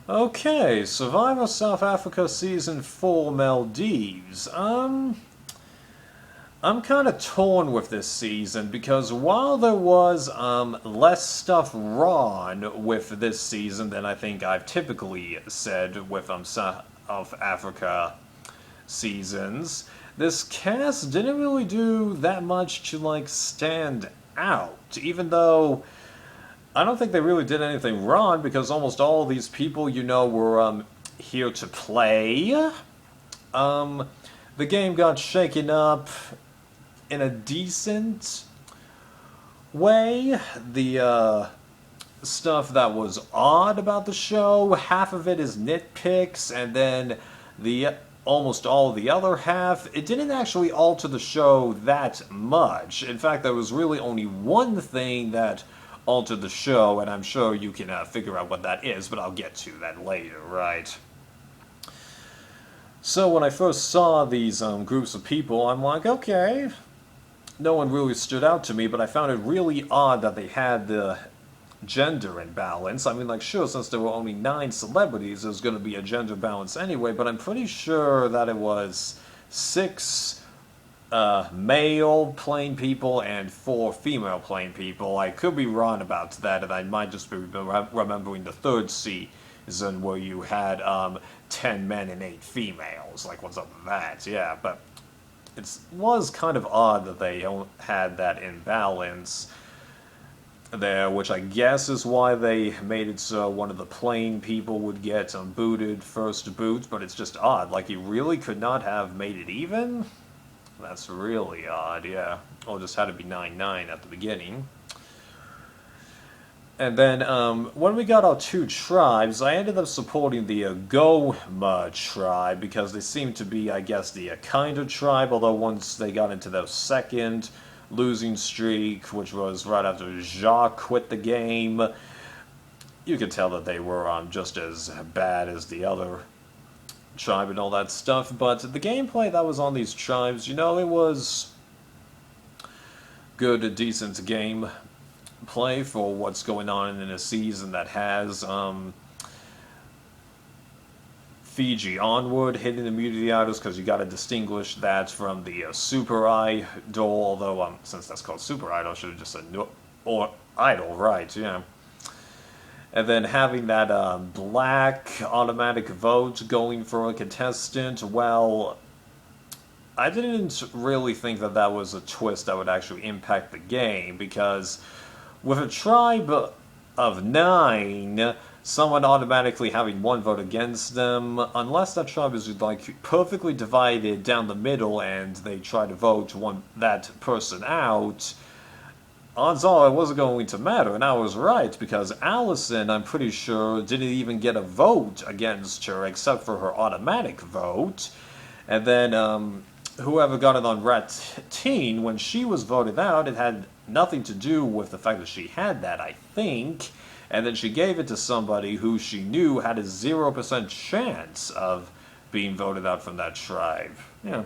Okay, Survivor South Africa Season 4 Maldives. I'm kind of torn with this season because while there was less stuff wrong with this season than I think I've typically said with South Africa seasons, this cast didn't really do that much to like stand out, even though I don't think they really did anything wrong because almost all these people, were here to play. Um, the game got shaken up in a decent way. The stuff that was odd about the show, half of it is nitpicks, and then the almost all of the other half, it didn't actually alter the show that much. In fact, there was really only one thing that altered the show, and I'm sure you can figure out what that is, but I'll get to that later, right? So when I first saw these groups of people, I'm like, okay, no one really stood out to me, but I found it really odd that they had the gender imbalance. I mean, like, sure, since there were only 9 celebrities, there's going to be a gender balance anyway, but I'm pretty sure that it was 6 male plain people and 4 female plain people. I could be wrong about that, and I might just be remembering the third season where you had 10 men and 8 females. Like, what's up with that? Yeah, but it was kind of odd that they had that imbalance there, which I guess is why they made it so one of the plain people would get booted first boot, but it's just odd. Like, you really could not have made it even? That's really odd, yeah. Or just had to be 9-9 at the beginning. And then, when we got our 2 tribes, I ended up supporting the Goma tribe because they seemed to be, I guess, the kinder tribe, although once they got into their second losing streak, which was right after Jacques quit the game, you could tell that they were just as bad as the other tribe and all that stuff. But the gameplay that was on these tribes, it was good, a decent game play for what's going on in a season that has Fiji onward hitting the immunity idols, because you got to distinguish that from the Super Idol, although since that's called Super Idol, I should have just said no, or Idol, right, yeah. And then having that black automatic vote going for a contestant, well, I didn't really think that that was a twist that would actually impact the game, because with a tribe of 9, someone automatically having 1 vote against them, unless that tribe is like perfectly divided down the middle and they try to vote that person out, odds are it wasn't going to matter. And I was right, because Allison, I'm pretty sure, didn't even get a vote against her except for her automatic vote. And then whoever got it on Rat Teen, when she was voted out, it had nothing to do with the fact that she had that, I think. And then she gave it to somebody who she knew had a 0% chance of being voted out from that tribe. Yeah.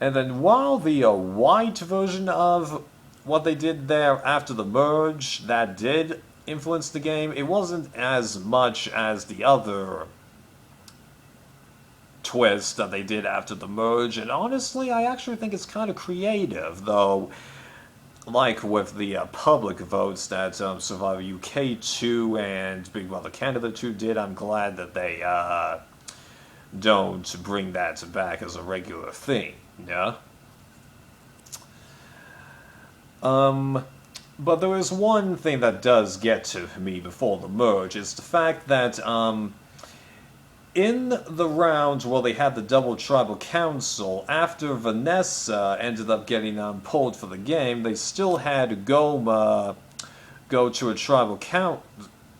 And then while the white version of what they did there after the merge, that did influence the game, it wasn't as much as the other twist that they did after the merge, and honestly, I actually think it's kind of creative, though. Like with the public votes that Survivor UK 2 and Big Brother Canada 2 did, I'm glad that they don't bring that back as a regular thing, yeah? But there is one thing that does get to me before the merge, is the fact that in the round where they had the double tribal council, after Vanessa ended up getting pulled for the game, they still had Goma go to a tribal count,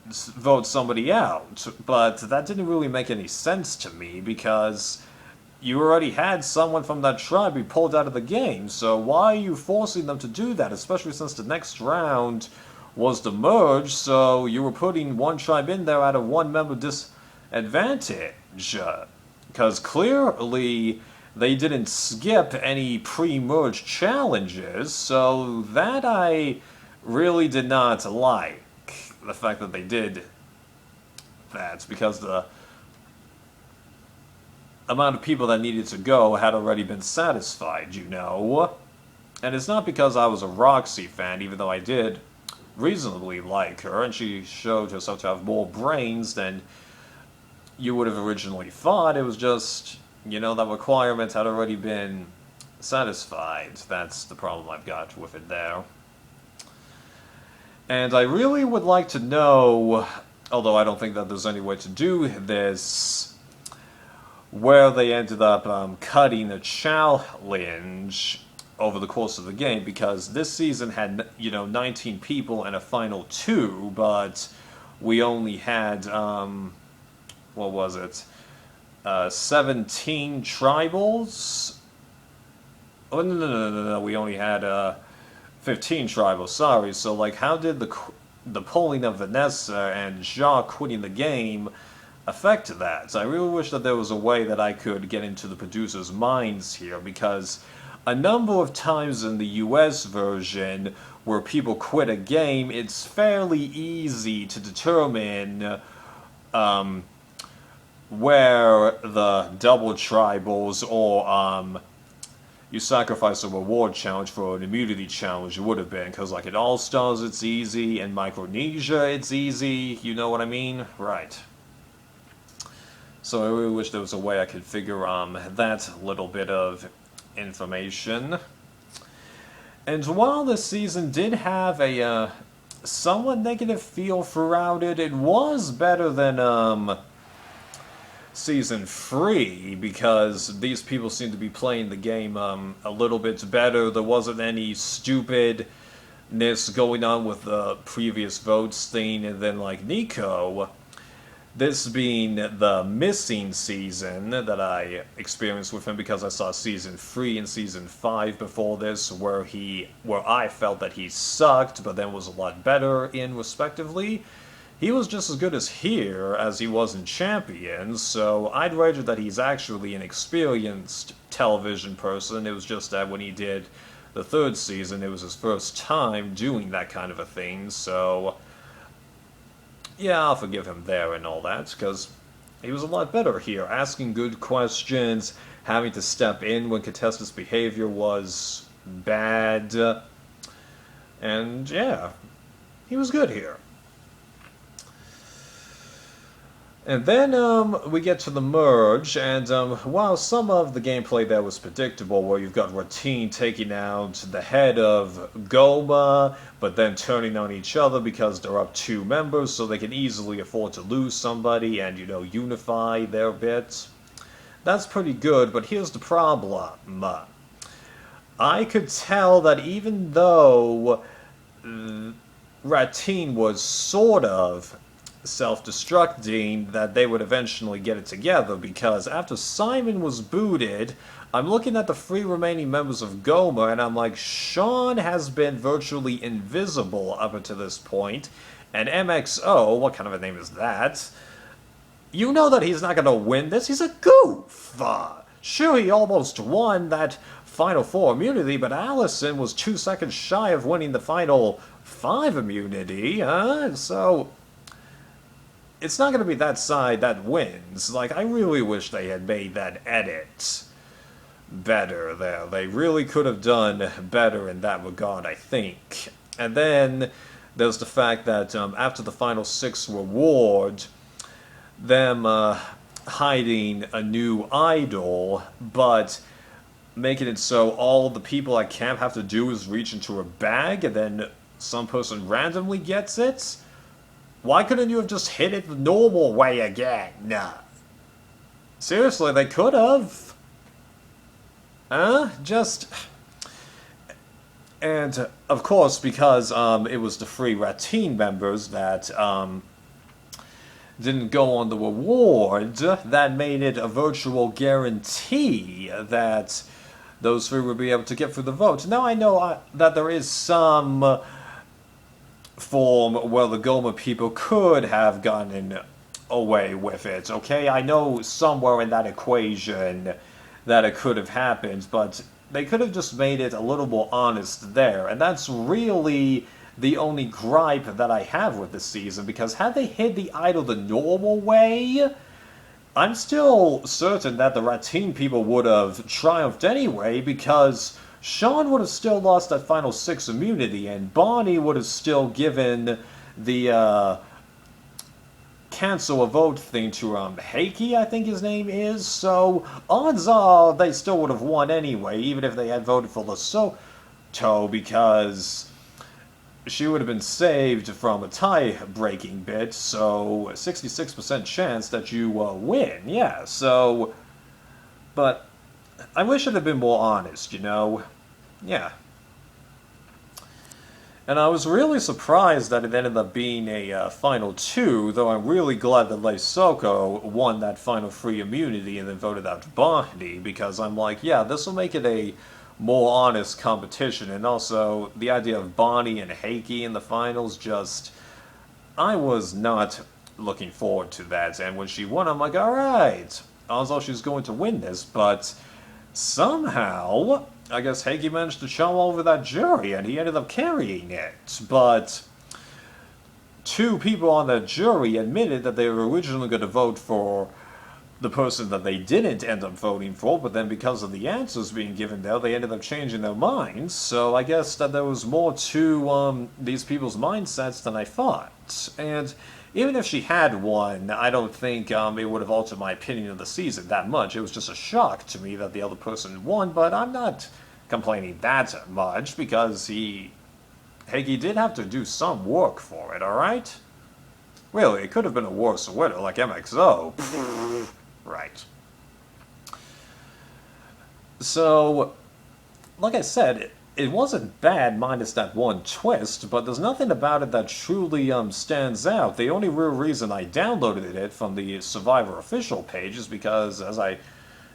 vote somebody out. But that didn't really make any sense to me, because you already had someone from that tribe be pulled out of the game, so why are you forcing them to do that, especially since the next round was the merge, so you were putting one tribe in there at a 1-member disadvantage, because clearly they didn't skip any pre-merge challenges, so that I really did not like, the fact that they did that, because the amount of people that needed to go had already been satisfied, you know? And it's not because I was a Roxy fan, even though I did reasonably like her, and she showed herself to have more brains than you would have originally thought. It was just, you know, that requirement had already been satisfied. That's the problem I've got with it there. And I really would like to know, although I don't think that there's any way to do this, where they ended up cutting a challenge over the course of the game, because this season had, you know, 19 people and a final 2, but we only had, what was it, 17 tribals? Oh, no, we only had 15 tribals, sorry. So, like, how did the pulling of Vanessa and Jacques quitting the game affect that? So I really wish that there was a way that I could get into the producers' minds here, because a number of times in the US version where people quit a game, it's fairly easy to determine where the double tribals or you sacrifice a reward challenge for an immunity challenge would have been, because like in All Stars it's easy, in Micronesia it's easy, you know what I mean? Right. So I really wish there was a way I could figure that little bit of information. And while this season did have a somewhat negative feel throughout it, it was better than Season 3, because these people seem to be playing the game a little bit better. There wasn't any stupidness going on with the previous votes thing, and then like Nico, this being the missing season that I experienced with him, because I saw Season 3 and Season 5 before this, where I felt that he sucked, but then was a lot better in, respectively. He was just as good as here as he was in Champions, so I'd wager that he's actually an experienced television person. It was just that when he did the 3rd season, it was his first time doing that kind of a thing, so yeah, I'll forgive him there and all that, because he was a lot better here, asking good questions, having to step in when contestants' behavior was bad, and yeah, he was good here. And then we get to the merge, and while some of the gameplay there was predictable, where you've got Ratine taking out the head of Goma, but then turning on each other because they're up 2 members, so they can easily afford to lose somebody and, you know, unify their bit. That's pretty good, but here's the problem. I could tell that even though Ratine was sort of self-destructing, that they would eventually get it together, because after Simon was booted, I'm looking at the 3 remaining members of Goma, and I'm like, Sean has been virtually invisible up until this point, and MXO, what kind of a name is that? You know that he's not going to win this, he's a goof! Sure, he almost won that Final 4 immunity, but Allison was 2 seconds shy of winning the Final 5 immunity, so it's not going to be that side that wins. Like, I really wish they had made that edit better there. They really could have done better in that regard, I think. And then there's the fact that after the final 6 reward, them hiding a new idol, but making it so all the people at camp have to do is reach into a bag, and then some person randomly gets it. Why couldn't you have just hit it the normal way again? Nah. Seriously, they could have. Just... And, of course, because it was the 3 Ratine members that didn't go on the reward, that made it a virtual guarantee that those 3 would be able to get through the vote. Now I know that there is some form where the Goma people could have gotten away with it, okay? I know somewhere in that equation that it could have happened, but they could have just made it a little more honest there, and that's really the only gripe that I have with this season, because had they hit the idol the normal way, I'm still certain that the Ratin people would have triumphed anyway, because Sean would have still lost that final 6 immunity, and Bonnie would have still given the cancel a vote thing to Heike, I think his name is. So odds are they still would have won anyway, even if they had voted for Lesotho, because she would have been saved from a tie-breaking bit. So 66% chance that you win. Yeah. So, but I wish it had been more honest. You know. Yeah. And I was really surprised that it ended up being a Final 2, though I'm really glad that Lesoko won that Final 3 immunity and then voted out Bonnie, because I'm like, yeah, this will make it a more honest competition. And also, the idea of Bonnie and Heike in the finals, just, I was not looking forward to that. And when she won, I'm like, alright, odds are she's going to win this, but somehow I guess Heike managed to chum over that jury, and he ended up carrying it. But 2 people on that jury admitted that they were originally going to vote for the person that they didn't end up voting for, but then because of the answers being given there, they ended up changing their minds. So I guess that there was more to these people's mindsets than I thought. And even if she had won, I don't think it would have altered my opinion of the season that much. It was just a shock to me that the other person won, but I'm not complaining that much, because Heike did have to do some work for it, alright? Really, it could have been a worse winner, like MXO. Right. So, like I said, it wasn't bad minus that one twist, but there's nothing about it that truly stands out. The only real reason I downloaded it from the Survivor official page is because, as I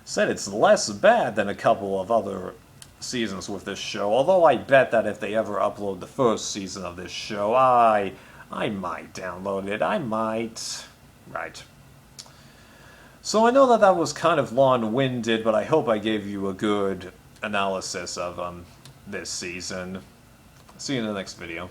said, it's less bad than a couple of other seasons with this show, although I bet that if they ever upload the first season of this show, I might download it. I might. Right. So I know that that was kind of long-winded, but I hope I gave you a good analysis of this season. See you in the next video.